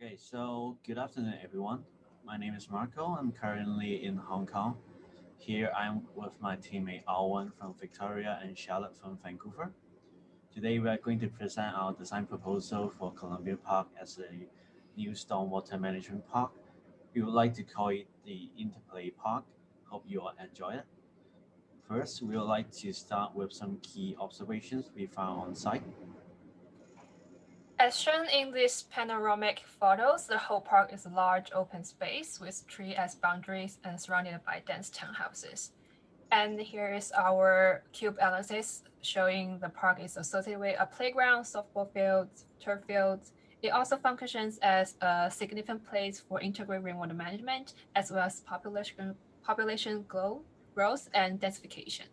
Okay, so good afternoon, everyone. My name is Marco. I'm currently in Hong Kong. Here I'm with my teammate Alwyn from Victoria and Charlotte from Vancouver. Today we are going to present our design proposal for Columbia Park as a new stormwater management park. We would like to call it the Interplay Park. Hope you all enjoy it. First, we would like to start with some key observations we found on site. As shown in these panoramic photos, the whole park is a large open space with trees as boundaries and surrounded by dense townhouses. And here is our cube analysis showing the park is associated with a playground, softball fields, turf fields. It also functions as a significant place for integrated rainwater management, as well as population growth and densification.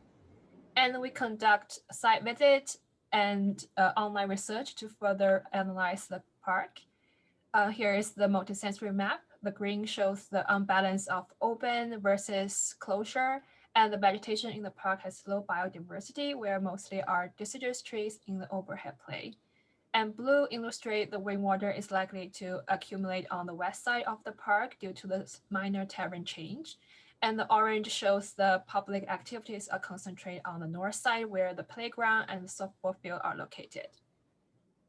And we conduct site visits and online research to further analyze the park. Here is the multisensory map. The green shows the unbalance of open versus closure, and the vegetation in the park has low biodiversity, where mostly are deciduous trees in the overhead play. And blue illustrate the rainwater is likely to accumulate on the west side of the park due to the minor terrain change. And the orange shows the public activities are concentrated on the north side where the playground and the softball field are located.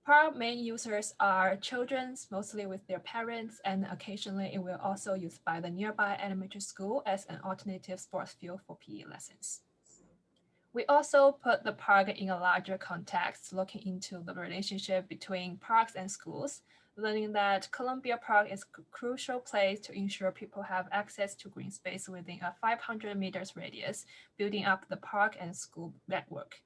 Park main users are children, mostly with their parents, and occasionally it will also used by the nearby elementary school as an alternative sports field for PE lessons. We also put the park in a larger context, looking into the relationship between parks and schools, learning that Columbia Park is a crucial place to ensure people have access to green space within a 500 meters radius, building up the park and school network.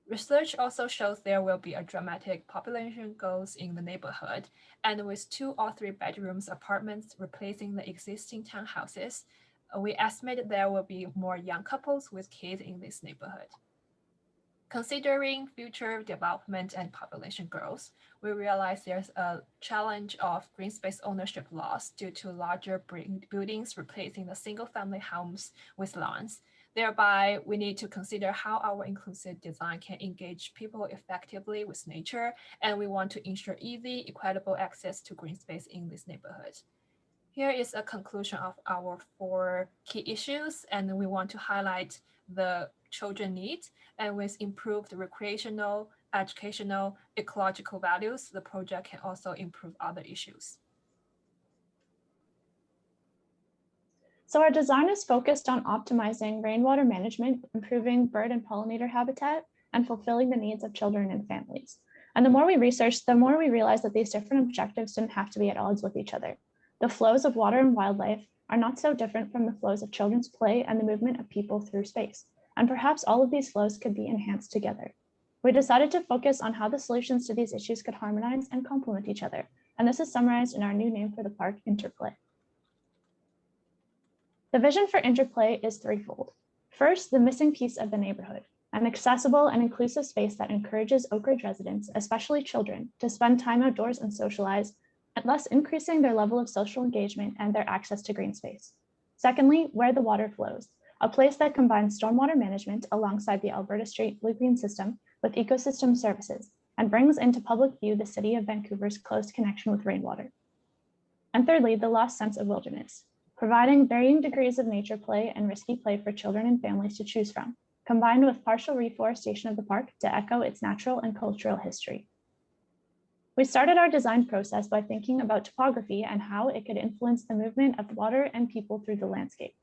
Research also shows there will be a dramatic population growth in the neighborhood, and with 2 or 3 bedrooms apartments replacing the existing townhouses, we estimate there will be more young couples with kids in this neighborhood. Considering future development and population growth, we realize there's a challenge of green space ownership loss due to larger buildings replacing the single-family homes with lawns. Thereby, we need to consider how our inclusive design can engage people effectively with nature, and we want to ensure easy, equitable access to green space in this neighborhood. Here is a conclusion of our 4 key issues, and we want to highlight the children needs, and with improved recreational, educational, ecological values, the project can also improve other issues. So our design is focused on optimizing rainwater management, improving bird and pollinator habitat, and fulfilling the needs of children and families. And the more we research, the more we realize that these different objectives didn't have to be at odds with each other. The flows of water and wildlife are not so different from the flows of children's play and the movement of people through space. And perhaps all of these flows could be enhanced together. We decided to focus on how the solutions to these issues could harmonize and complement each other. And this is summarized in our new name for the park, Interplay. The vision for Interplay is threefold. First, the missing piece of the neighborhood, an accessible and inclusive space that encourages Oak Ridge residents, especially children, to spend time outdoors and socialize, and thus increasing their level of social engagement and their access to green space. Secondly, where the water flows, a place that combines stormwater management alongside the Alberta Strait Blue Green System with ecosystem services and brings into public view the city of Vancouver's close connection with rainwater. And thirdly, the lost sense of wilderness, providing varying degrees of nature play and risky play for children and families to choose from, combined with partial reforestation of the park to echo its natural and cultural history. We started our design process by thinking about topography and how it could influence the movement of water and people through the landscape.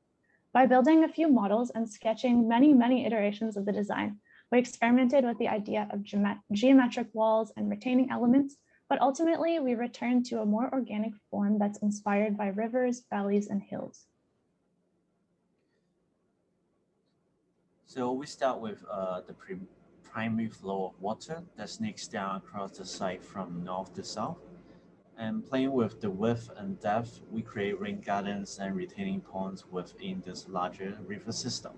By building a few models and sketching many iterations of the design, we experimented with the idea of geometric walls and retaining elements, but ultimately we returned to a more organic form that's inspired by rivers, valleys, and hills. So we start with the primary flow of water that sneaks down across the site from north to south. And playing with the width and depth, we create rain gardens and retaining ponds within this larger river system.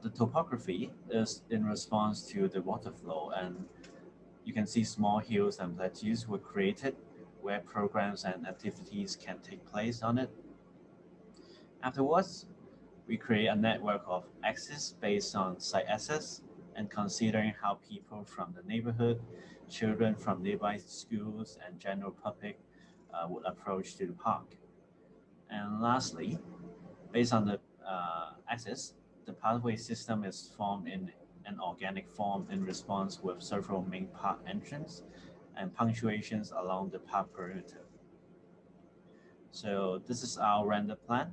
The topography is in response to the water flow, and you can see small hills and plateaus were created where programs and activities can take place on it. Afterwards, we create a network of access based on site access and considering how people from the neighborhood children from nearby schools and general public would approach to the park. And lastly, based on the access, the pathway system is formed in an organic form in response with several main park entrances and punctuations along the park perimeter. So this is our render plan.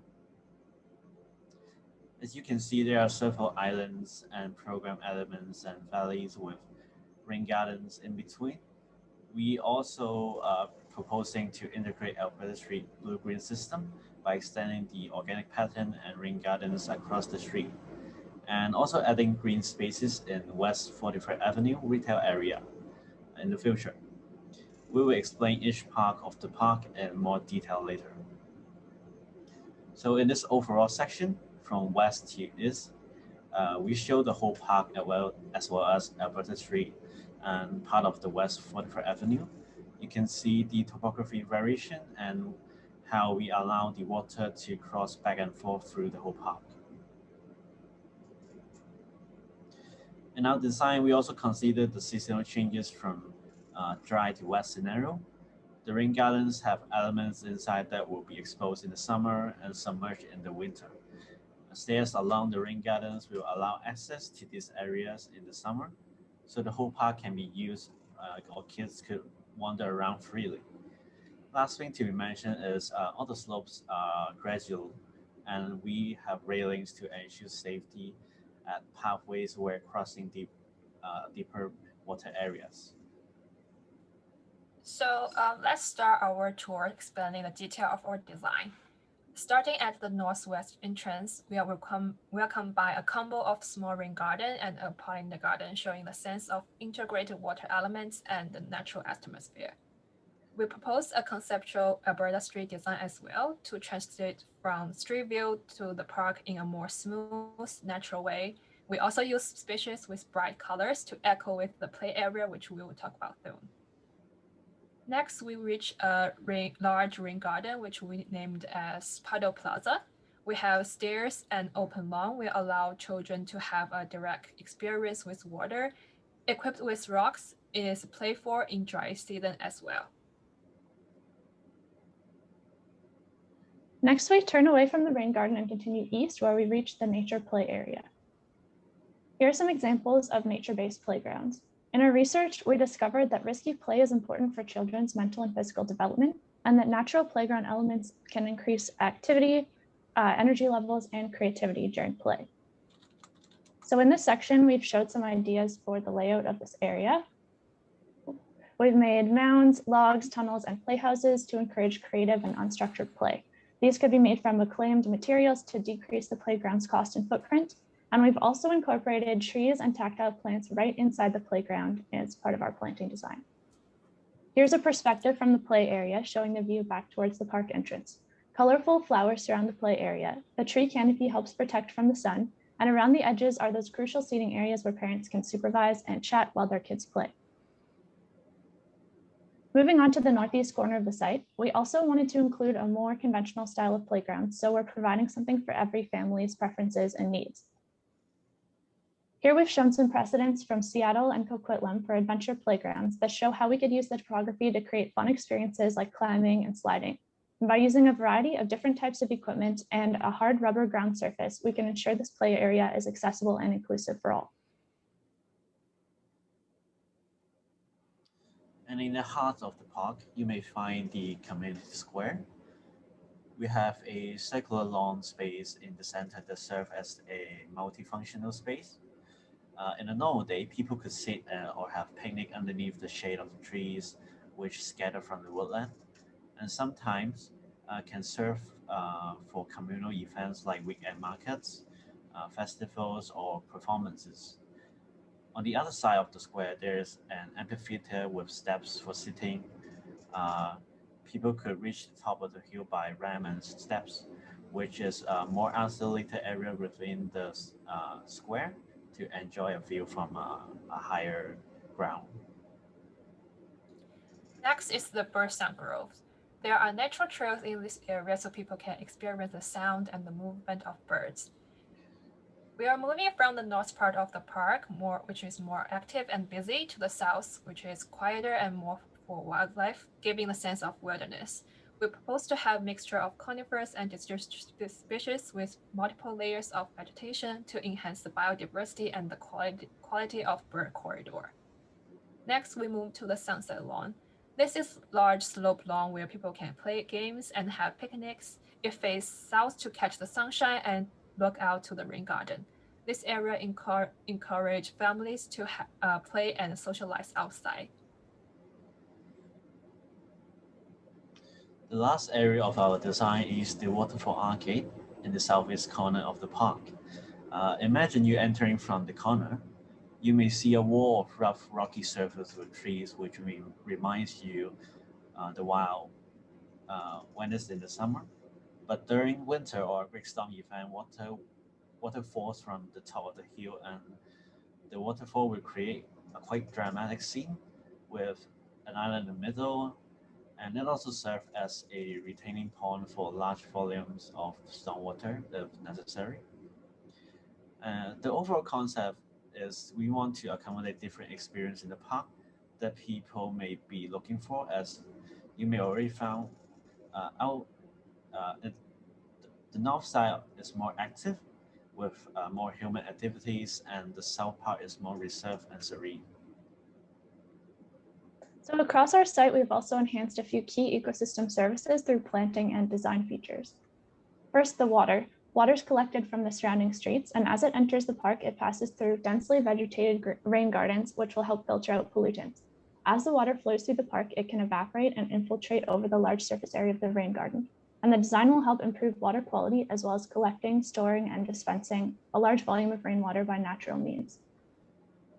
As you can see, there are several islands and program elements and valleys with rain gardens in between. We also are proposing to integrate Alberta Street blue-green system by extending the organic pattern and rain gardens across the street, and also adding green spaces in West 43rd Avenue retail area in the future. We will explain each part of the park in more detail later. So in this overall section, from west to east, we show the whole park as well as Alberta Street and part of the West 44th Avenue. You can see the topography variation and how we allow the water to cross back and forth through the whole park. In our design, we also considered the seasonal changes from dry to wet scenario. The rain gardens have elements inside that will be exposed in the summer and submerged in the winter. Stairs along the rain gardens will allow access to these areas in the summer, so the whole park can be used or kids could wander around freely. Last thing to be mentioned is all the slopes are gradual, and we have railings to ensure safety at pathways where crossing deeper water areas. So let's start our tour explaining the detail of our design. Starting at the northwest entrance, we are welcomed by a combo of small rain garden and a pollinator garden, showing the sense of integrated water elements and the natural atmosphere. We propose a conceptual Alberta street design as well to translate from street view to the park in a more smooth, natural way. We also use species with bright colors to echo with the play area, which we will talk about soon. Next, we reach a large rain garden, which we named as Puddle Plaza. We have stairs and open lawn. We allow children to have a direct experience with water. Equipped with rocks, it is playful in dry season as well. Next, we turn away from the rain garden and continue east, where we reach the nature play area. Here are some examples of nature-based playgrounds. In our research, we discovered that risky play is important for children's mental and physical development, and that natural playground elements can increase activity, energy levels, and creativity during play. So in this section, we've showed some ideas for the layout of this area. We've made mounds, logs, tunnels, and playhouses to encourage creative and unstructured play. These could be made from reclaimed materials to decrease the playground's cost and footprint. And we've also incorporated trees and tactile plants right inside the playground as part of our planting design. Here's a perspective from the play area showing the view back towards the park entrance. Colorful flowers surround the play area. The tree canopy helps protect from the sun, and around the edges are those crucial seating areas where parents can supervise and chat while their kids play. Moving on to the northeast corner of the site, we also wanted to include a more conventional style of playground, so we're providing something for every family's preferences and needs. Here we've shown some precedents from Seattle and Coquitlam for adventure playgrounds that show how we could use the topography to create fun experiences like climbing and sliding. And by using a variety of different types of equipment and a hard rubber ground surface, we can ensure this play area is accessible and inclusive for all. And in the heart of the park, you may find the community square. We have a circular lawn space in the center that serves as a multifunctional space. In a normal day, people could sit or have picnic underneath the shade of the trees, which scatter from the woodland, and sometimes can serve for communal events like weekend markets, festivals, or performances. On the other side of the square, there's an amphitheater with steps for sitting. People could reach the top of the hill by ramp and steps, which is a more isolated area within the square to enjoy a view from a higher ground. Next is the bird sound grove. There are natural trails in this area so people can experience the sound and the movement of birds. We are moving from the north part of the park, which is more active and busy, to the south, which is quieter and more for wildlife, giving a sense of wilderness. We propose to have a mixture of conifers and deciduous species with multiple layers of vegetation to enhance the biodiversity and the quality of bird corridor. Next, we move to the sunset lawn. This is large slope lawn where people can play games and have picnics. It faces south to catch the sunshine and look out to the rain garden. This area encourage families to play and socialize outside. The last area of our design is the Waterfall Arcade in the southeast corner of the park. Imagine you entering from the corner. You may see a wall of rough, rocky surface with trees, which reminds you the wild when it's in the summer. But during winter or a big storm event, water falls from the top of the hill, and the waterfall will create a quite dramatic scene with an island in the middle, and it also serves as a retaining pond for large volumes of stormwater if necessary. The overall concept is we want to accommodate different experience in the park that people may be looking for, as you may already found out. It, the north side is more active with more human activities, and the south part is more reserved and serene. So across our site, we've also enhanced a few key ecosystem services through planting and design features. First, the water. Water is collected from the surrounding streets, and as it enters the park, it passes through densely vegetated rain gardens, which will help filter out pollutants. As the water flows through the park, it can evaporate and infiltrate over the large surface area of the rain garden. And the design will help improve water quality, as well as collecting, storing, and dispensing a large volume of rainwater by natural means.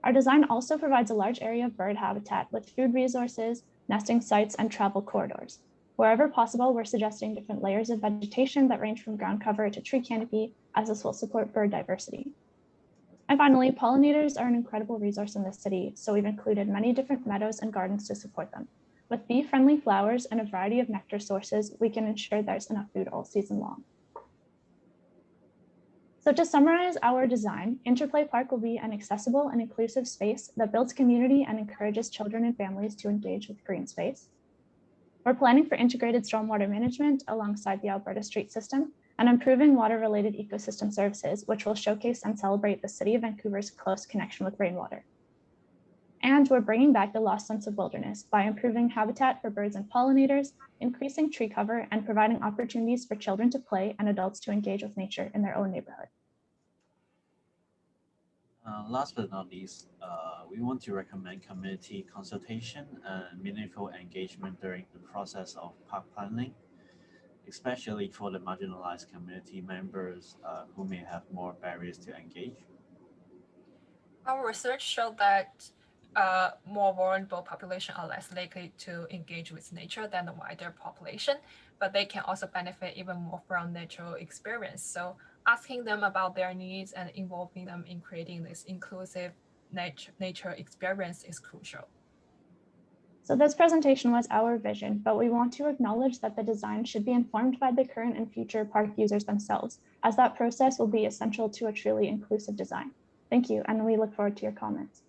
Our design also provides a large area of bird habitat with food resources, nesting sites, and travel corridors. Wherever possible, we're suggesting different layers of vegetation that range from ground cover to tree canopy, as this will support bird diversity. And finally, pollinators are an incredible resource in the city, so we've included many different meadows and gardens to support them. With bee-friendly flowers and a variety of nectar sources, we can ensure there's enough food all season long. So to summarize our design, Interplay Park will be an accessible and inclusive space that builds community and encourages children and families to engage with green space. We're planning for integrated stormwater management alongside the Alberta Street System and improving water-related ecosystem services, which will showcase and celebrate the City of Vancouver's close connection with rainwater. And we're bringing back the lost sense of wilderness by improving habitat for birds and pollinators, increasing tree cover, and providing opportunities for children to play and adults to engage with nature in their own neighborhood. Last but not least, we want to recommend community consultation and meaningful engagement during the process of park planning, especially for the marginalized community members who may have more barriers to engage. Our research showed that more vulnerable populations are less likely to engage with nature than the wider population, but they can also benefit even more from natural experience. So asking them about their needs and involving them in creating this inclusive nature experience is crucial. So this presentation was our vision, but we want to acknowledge that the design should be informed by the current and future park users themselves, as that process will be essential to a truly inclusive design. Thank you, and we look forward to your comments.